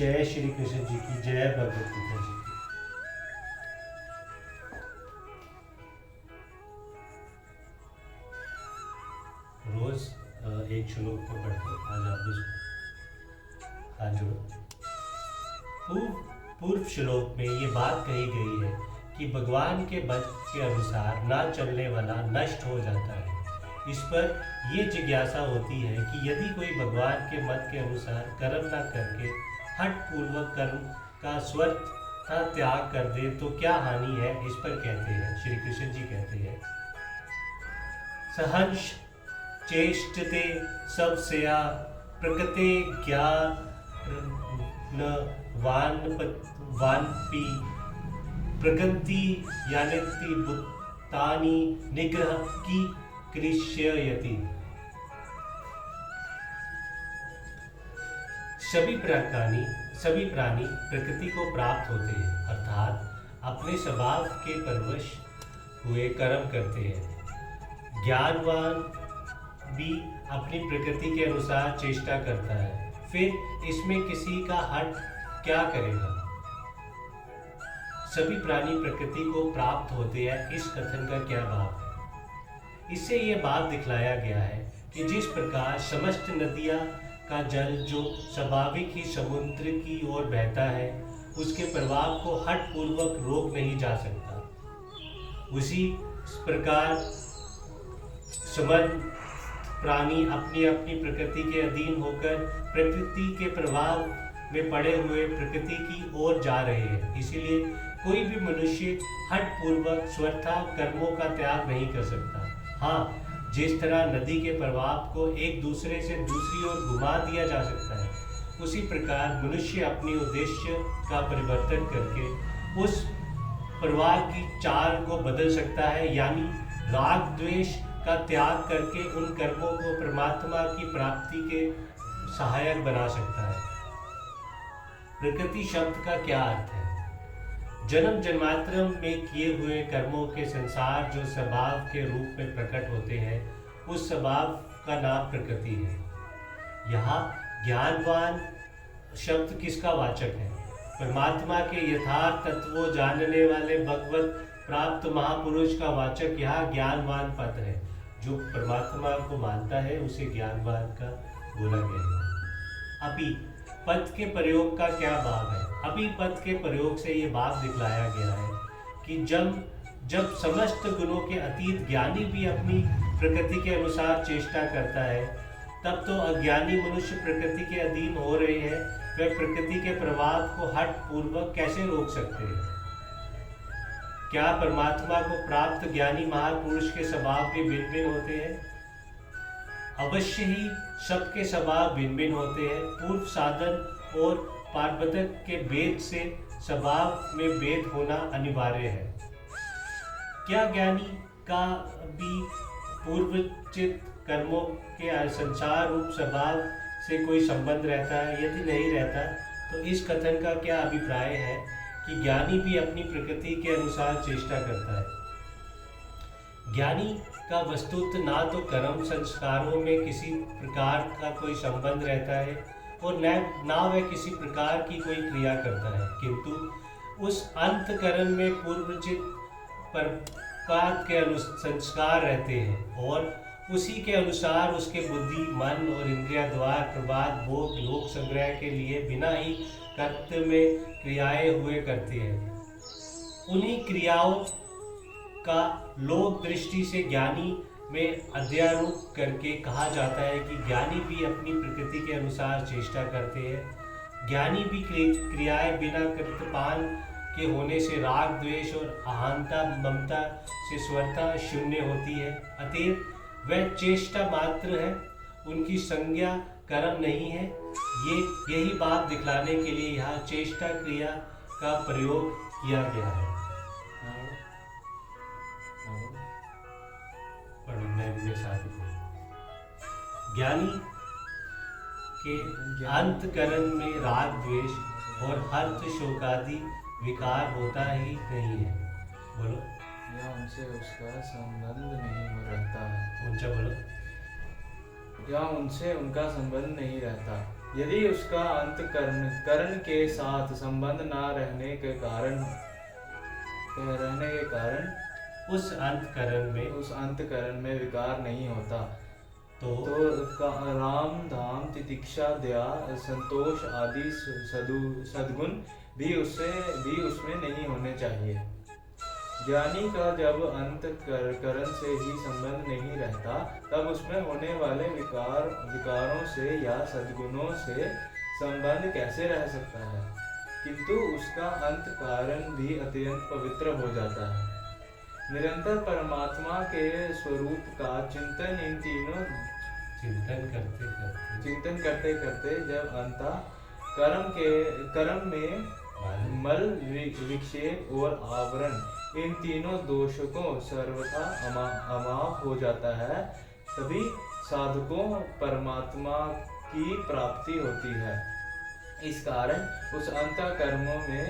जय श्री कृष्ण जी की जय, भगवत गीता जी की। रोज एक श्लोक को पढ़ते, आज आप भी हाथ जोड़ो। पूर्व श्लोक में ये बात कही गई है कि भगवान के मत के अनुसार ना चलने वाला नष्ट हो जाता है। इस पर ये जिज्ञासा होती है कि यदि कोई भगवान के मत के अनुसार कर्म न करके हठ पूर्वक कर्म का स्वर्थ का त्याग कर दे तो क्या हानि है। इस पर कहते हैं, श्री कृष्ण जी कहते हैं, सहंस चेष्टते सब सेया प्रकृते ज्ञान वानपी प्रकृति यानिति भूतानि निग्रह की कृष्ययति। सभी प्राणी प्रकृति को प्राप्त होते हैं, अर्थात अपने स्वभाव के परवश हुए कर्म करते हैं। ज्ञानवान भी अपनी प्रकृति के अनुसार चेष्टा करता है, फिर इसमें किसी का हट क्या करेगा। सभी प्राणी प्रकृति को प्राप्त होते हैं, इस कथन का क्या भाव है। इससे यह भाव दिखलाया गया है कि जिस प्रकार समस्त नदियां का जल जो स्वाभाविक ही समुद्र की ओर बहता है, उसके प्रवाह को हठ पूर्वक रोक नहीं जा सकता, उसी प्रकार समस्त प्राणी अपनी अपनी प्रकृति के अधीन होकर प्रकृति के प्रभाव में पड़े हुए प्रकृति की ओर जा रहे हैं। इसीलिए कोई भी मनुष्य हठ पूर्वक स्वतः कर्मों का त्याग नहीं कर सकता। हाँ, जिस तरह नदी के प्रवाह को एक दूसरे से दूसरी ओर घुमा दिया जा सकता है, उसी प्रकार मनुष्य अपनी उद्देश्य का परिवर्तन करके उस प्रवाह की चाल को बदल सकता है, यानी राग द्वेष का त्याग करके उन कर्मों को परमात्मा की प्राप्ति के सहायक बना सकता है। प्रकृति शब्द का क्या अर्थ है। जन्म जन्मांतर में किए हुए कर्मों के संसार जो स्वभाव के रूप में प्रकट होते हैं, उस स्वभाव का नाम प्रकृति है। यहाँ ज्ञानवान शब्द किसका वाचक है। परमात्मा के यथार्थ तत्वों जानने वाले भगवत प्राप्त महापुरुष का वाचक यहाँ ज्ञानवान पद है। जो परमात्मा को मानता है उसे ज्ञानवान का बोला गया है। अभी पद के प्रयोग का क्या भाव है। अभी पद के प्रयोग से ये भाव दिखलाया गया है कि जब समस्त गुणों के अतीत ज्ञानी भी अपनी प्रकृति के अनुसार चेष्टा करता है, तब तो अज्ञानी मनुष्य प्रकृति के अधीन हो रहे हैं, वे प्रकृति के प्रभाव को हठ पूर्वक कैसे रोक सकते हैं। क्या परमात्मा को प्राप्त ज्ञानी महापुरुष के स्वभाव भी भिन्न भिन्न होते हैं। अवश्य ही सबके स्वभाव भिन्न भिन्न होते हैं। पूर्व साधन और पारबद्धक के भेद से स्वभाव में भेद होना अनिवार्य है। क्या ज्ञानी का भी पूर्वचित कर्मों के संसार रूप स्वभाव से कोई संबंध रहता है। यदि नहीं रहता तो इस कथन का क्या अभिप्राय है कि ज्ञानी भी अपनी प्रकृति के अनुसार चेष्टा करता है। ज्ञानी का वस्तुतः ना तो कर्म संस्कारों में किसी प्रकार का कोई संबंध रहता है और ना वह किसी प्रकार की कोई क्रिया करता है, किंतु उस अंतकरण में पूर्वचित प्रकार के संस्कार रहते हैं और उसी के अनुसार उसके बुद्धि, मन और इंद्रिया द्वारा प्रभात, भोग, लोक संग्रह के लिए बिना ही कर्तव्य में क्रियाएं हुए करते हैं। उन्हीं क्रियाओं का लोक दृष्टि से ज्ञानी में अध्यारोप करके कहा जाता है कि ज्ञानी भी अपनी प्रकृति के अनुसार चेष्टा करते हैं। ज्ञानी भी क्रियाएं बिना कर्तव्यपान के होने से राग द्वेष और अहंता ममता से स्वरता शून्य होती है। अतएव वह चेष्टा मात्र है, उनकी संज्ञा कर्म नहीं है। यही बात दिखलाने के लिए यहाँ चेष्टा क्रिया का प्रयोग किया गया है। ज्ञानी के अंतकरण में राग द्वेष और हर्ष शोकादि विकार होता ही नहीं है। बोलो। या उनसे उसका संबंध नहीं हो रहता है। ऊंचा बोलो। या उनसे उनका संबंध नहीं रहता। यदि उसका अंत करण के साथ संबंध न रहने के कारण उस अंतकरण में विकार नहीं होता, तो राम धाम तितिक्षा दया संतोष आदि सद्गुण भी उसमें नहीं होने चाहिए। ज्ञानी का जब अंतकरण से ही संबंध नहीं रहता, तब उसमें होने वाले विकारों से या सद्गुणों से संबंध कैसे रह सकता है? किंतु उसका अंतकरण भी अत्यंत पवित्र हो जाता है। निरंतर परमात्मा के स्वरूप का चिंतन इन तीनों चिंतन करते करते जब कर्म में मल विक्षेप और आवरण इन तीनों दोषों को सर्वथा अमाप हो जाता है, तभी साधकों परमात्मा की प्राप्ति होती है। इस कारण उस अंतःकरणों में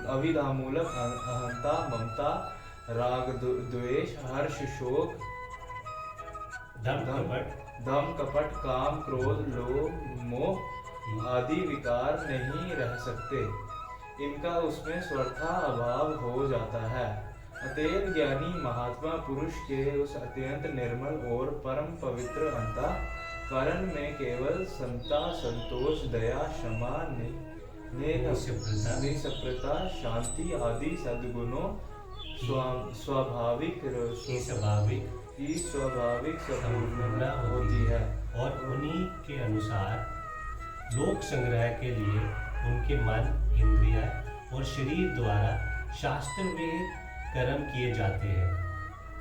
अविधामूलक अहंता, ममता, राग, द्वेष, हर्ष, शोक, दम, कपट, काम, क्रोध, लोभ, मोह आदि विकार नहीं रह सकते। इनका उसमें स्वतः अभाव हो जाता है। अतएव ज्ञानी महात्मा पुरुष के उस अत्यंत निर्मल और परम पवित्र अंतःकरण में केवल समता, संतोष, दया, क्षमा, निःस्पृहता, शांति आदि सद्गुणों स्वाभाविक संपूर्णता होती है, और उन्हीं के अनुसार लोक संग्रह के लिए उनके मन, इंद्रिय और शरीर द्वारा शास्त्र में कर्म किए जाते हैं।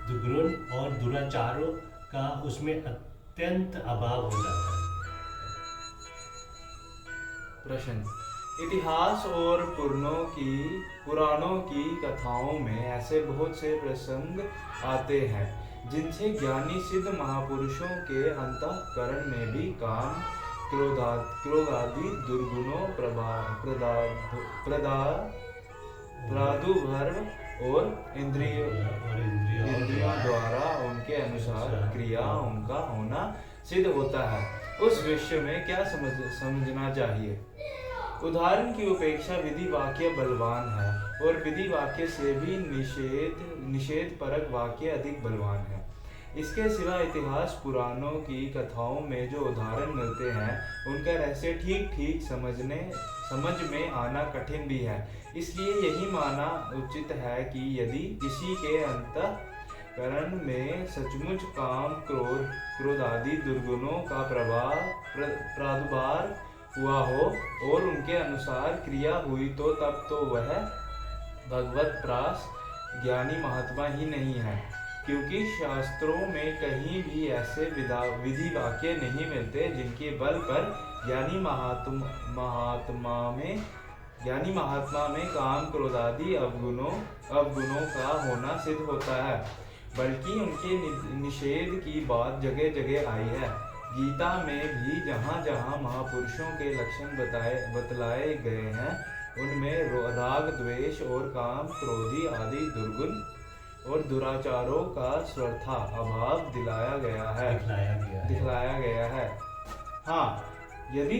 दुर्गुण और दुराचारों का उसमें अत्यंत अभाव हो जाता है। प्रश्न: इतिहास और पुराणों की कथाओं में ऐसे बहुत से प्रसंग आते हैं जिनसे ज्ञानी सिद्ध महापुरुषों के अंतःकरण में भी काम, क्रोधादि दुर्गुणों, प्रादुर्भाव और इंद्रियों द्वारा उनके अनुसार क्रिया उनका होना सिद्ध होता है। उस विषय में क्या समझना चाहिए? उदाहरण की उपेक्षा विधि वाक्य बलवान है और विधि वाक्य से भी निषेध परक वाक्य अधिक बलवान है। इसके सिवा इतिहास पुराणों की कथाओं में जो उदाहरण मिलते हैं उनका रहस्य ठीक समझ में आना कठिन भी है। इसलिए यही मानना उचित है कि यदि किसी के अंतःकरण में सचमुच काम, क्रोध आदि दुर्गुणों का प्रादुर्भाव हुआ हो और उनके अनुसार क्रिया हुई, तो तब तो वह भगवत प्रास ज्ञानी महात्मा ही नहीं है, क्योंकि शास्त्रों में कहीं भी ऐसे विधि वाक्य नहीं मिलते जिनके बल पर ज्ञानी महात्मा में काम, क्रोध आदि अवगुणों का होना सिद्ध होता है, बल्कि उनके निषेध की बात जगह जगह आई है। गीता में भी जहाँ जहाँ महापुरुषों के लक्षण बतलाए गए हैं, उनमें राग, द्वेष और काम, क्रोधी आदि दुर्गुण और दुराचारों का स्वतः अभाव दिखलाया गया है। हाँ, यदि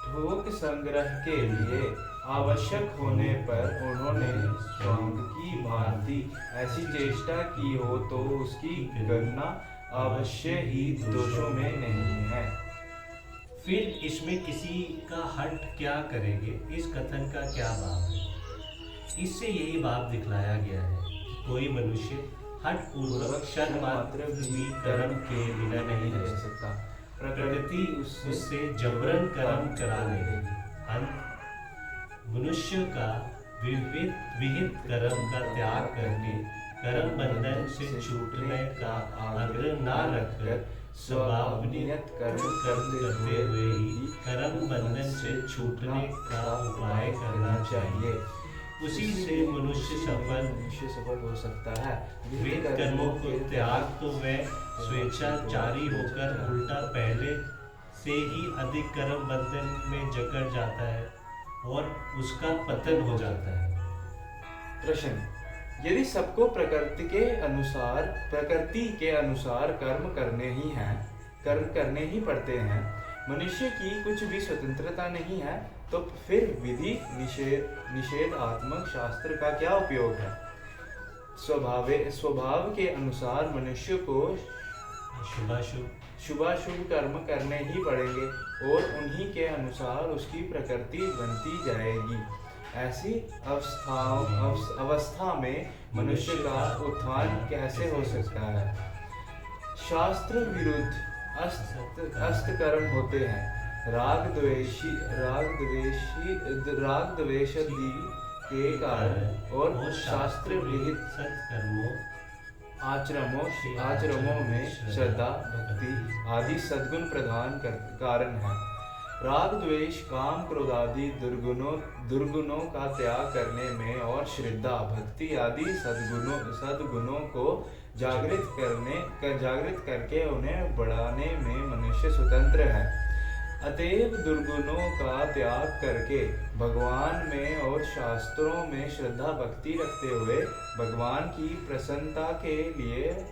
थोक संग्रह के लिए आवश्यक होने पर उन्होंने स्वांग की भांति ऐसी चेष्टा की हो, तो उसकी गणना अवश्य ही दोषों में नहीं है। फिर इसमें किसी का हट क्या करेंगे, इस कथन का क्या भाव है? इससे यही भाव दिखलाया गया है कि कोई मनुष्य हट पूर्वक क्षण मात्र भी कर्म के बिना नहीं रह सकता। प्रकृति उससे जबरन कर्म करा लेगी। अंत मनुष्य का विहित कर्म का त्याग करके कर्म बंधन से छूटने का आग्रह न रखकर स्वभावनियत कर्म करते हुए ही कर्म बंधन से छूटने का उपाय करना चाहिए। उसी से मनुष्य सफल हो सकता है। विहित कर्मों को त्याग तो वह स्वेच्छाचारी होकर उल्टा पहले से ही अधिक कर्म बंधन में जकड़ जाता है और उसका पतन हो जाता है। प्रश्न: यदि सबको प्रकृति के अनुसार कर्म करने ही हैं, करने ही पड़ते हैं, मनुष्य की कुछ भी स्वतंत्रता नहीं है, तो फिर विधि निषेधात्मक शास्त्र का क्या उपयोग है? स्वभाव के अनुसार मनुष्य को शुभाशुभ कर्म करने ही पड़ेंगे और उन्हीं के अनुसार उसकी प्रकृति बनती जाएगी। ऐसी अवस्था में मनुष्य का उत्थान कैसे हो सकता है? शास्त्र विरुद्ध अस्त कर्म होते हैं। राग द्वेषादि के कारण और शास्त्र विहित सत्कर्मों आचरणों में श्रद्धा भक्ति आदि सद्गुण प्रदान कारण है। राग द्वेष काम क्रोध आदि दुर्गुणों का त्याग करने में और श्रद्धा भक्ति आदि सद्गुणों को जागृत करके उन्हें बढ़ाने में मनुष्य स्वतंत्र है। अतएव दुर्गुणों का त्याग करके भगवान में और शास्त्रों में श्रद्धा भक्ति रखते हुए भगवान की प्रसन्नता के लिए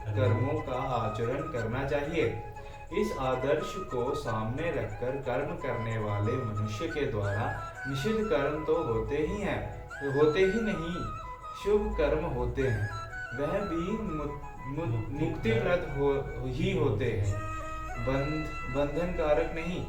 कर्मों का आचरण करना चाहिए। इस आदर्श को सामने रखकर कर्म करने वाले मनुष्य के द्वारा निषिद्ध कर्म तो होते ही नहीं, शुभ कर्म होते हैं, वह भी मुक्तिप्रद ही होते हैं, बंधन कारक नहीं।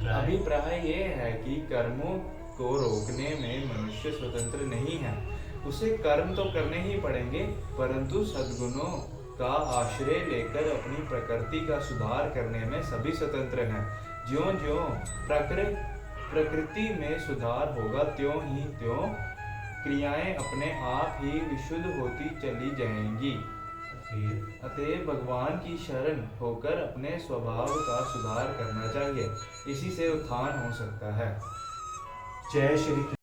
अभिप्राय ये है कि कर्मों को रोकने में मनुष्य स्वतंत्र नहीं है, उसे कर्म तो करने ही पड़ेंगे, परंतु सद्गुणों का आश्रय लेकर अपनी प्रकृति का सुधार करने में सभी स्वतंत्र हैं। ज्यों-ज्यों प्रकृति में सुधार होगा, त्यों क्रियाएं अपने आप ही विशुद्ध होती चली जाएंगी। अतएव भगवान की शरण होकर अपने स्वभाव का सुधार करना चाहिए, इसी से उत्थान हो सकता है। जय श्री